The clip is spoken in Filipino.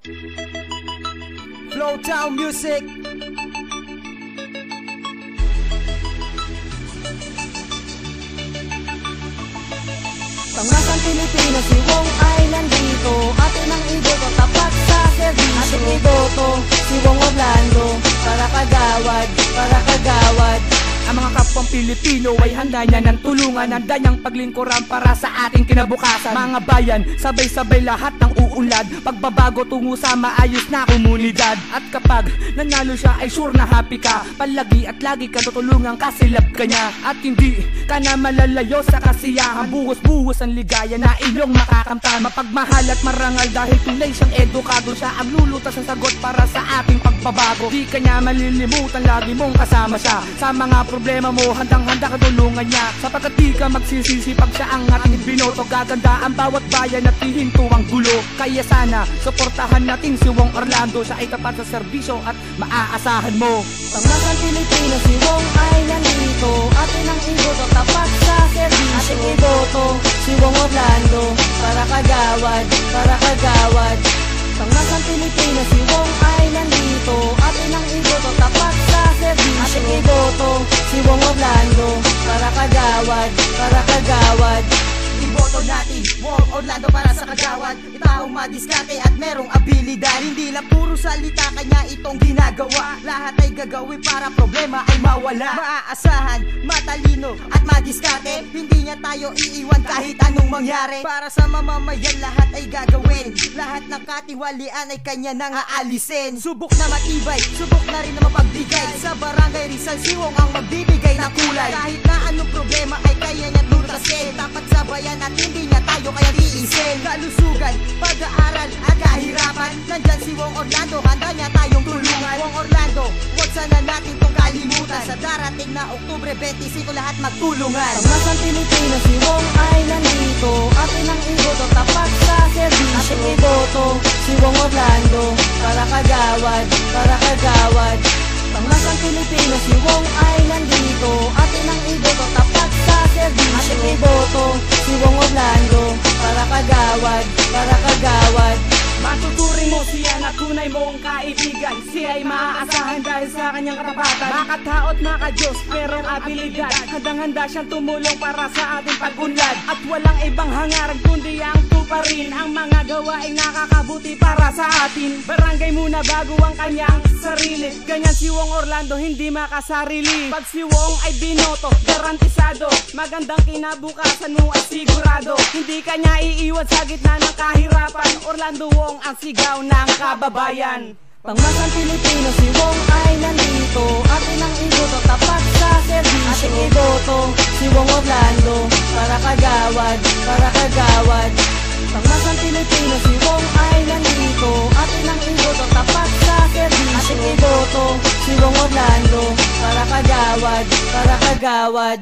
Flowtown Music. Pangasang Pilipino, si Wong ay nandito. Atin ang iboto, tapat sa serbisyo. Ating iboto, si Wong Orlando. Para kagawad, para kagawad. Ang mga kapwang Pilipino ay handa niya ng tulungan, handa niyang paglingkuran para sa ating kinabukasan. Mga bayan, sabay-sabay lahat ng uunlad, pagbabago tungo sa maayos na komunidad. At kapag nanalo siya ay sure na happy ka, palagi at lagi ka tutulungan kasi love ka niya. At hindi ka na malalayo sa kasiyahan, buhos-buhos ang ligaya na iyong makakamtan. Mapagmahal at marangal dahil tunay siyang edukado, siya ang lulutas ng sagot para sa ating pagbabago. Di ka niya malilimutan, lagi mong kasama siya sa mga problema mo, handang-handa ka tulungan niya, sapagkat di ka magsisisi pag siya ang ating binoto. Gaganda ang bawat bayan at hihinto ang gulo. Kaya sana, suportahan natin si Wong Orlando. Siya ay tapat sa serbisyo at maaasahan mo. Pangasang Pilipino, si Wong ay nandito. Atin ang iboto, tapat sa serbisyo. Ating iboto, si Wong Orlando. Para kagawad, para kagawad. Pangasang Pilipino, si Wong ay nandito. Atin ang iboto, tapat sa serbisyo. Ating iboto, si Wong Orlando. Para kagawad, para kagawad. Iboto natin, Wong Orlando para sa kagawad. Itaong madiskarte at merong abilidad. Hindi lang puro salita, kanya itong ginagawa. Lahat ay gagawin para problema ay mawala. Maaasahan, matalino at madiskarte. Hindi niya tayo iiwan kahit anong mangyari. Para sa mamamayan lahat ay gagawin. Lahat ng katiwalian ay kanya nang aalisin. Subok na matibay, subok na rin na mapagbigay. Sa barangay Rizal, si Wong ang magbibigay ng kulay. Kahit na anong problema ay kaya niya tutasin. Tapat sa bayan at hindi niya tayo kaya tiisin. Kalusugan, pag-aaral at kahirapan, nandyan si Wong Orlando, handa niya tayong tulungan. Wong Orlando, huwag sana natin tong kalimutan. Sa darating na Oktubre 25 lahat magtulungan. Pangasang Pilipino, si Wong ay nandito. Atin ang iboto, tapat sa serbisyo. Ating iboto, si Wong Orlando. Para kagawad, para kagawad. Pangasang Pilipino, si Wong ay nandito. Atin ang iboto, tapat sa serbisyo. Ating iboto, si Wong Orlando. Para kagawad, para kagawad. Matuturing mo siya na tunay mong kaibigan. Siya ay maaasahan dahil sa kanyang katapatan. Makataot, makadiyos, merong abilidad. Handang-handa siyang tumulong para sa ating pag-unlad. At walang ibang hangarang kundi ang tuparin ang mga gawaing nakakabuti para sa atin. Barangay muna bago ang kanyang sarili. Ganyan si Wong Orlando, hindi makasarili. Pag si Wong ay binoto, garantisado. Magandang kinabukasan mo ay sigurado. Hindi kanya iiwan sa gitna ng kahirapan. Orlando Wong ang sigaw ng kababayan. Pangasang Pilipino, si Wong ay nandito. Atin ang iboto, tapat sa serbisyo. Ating iboto, si Wong Orlando. Para kagawad, para kagawad. Pangasang Pilipino, si Wong ay nandito. Atin ang iboto, tapat sa serbisyo. Ating iboto, si Wong Orlando. Para kagawad, para kagawad.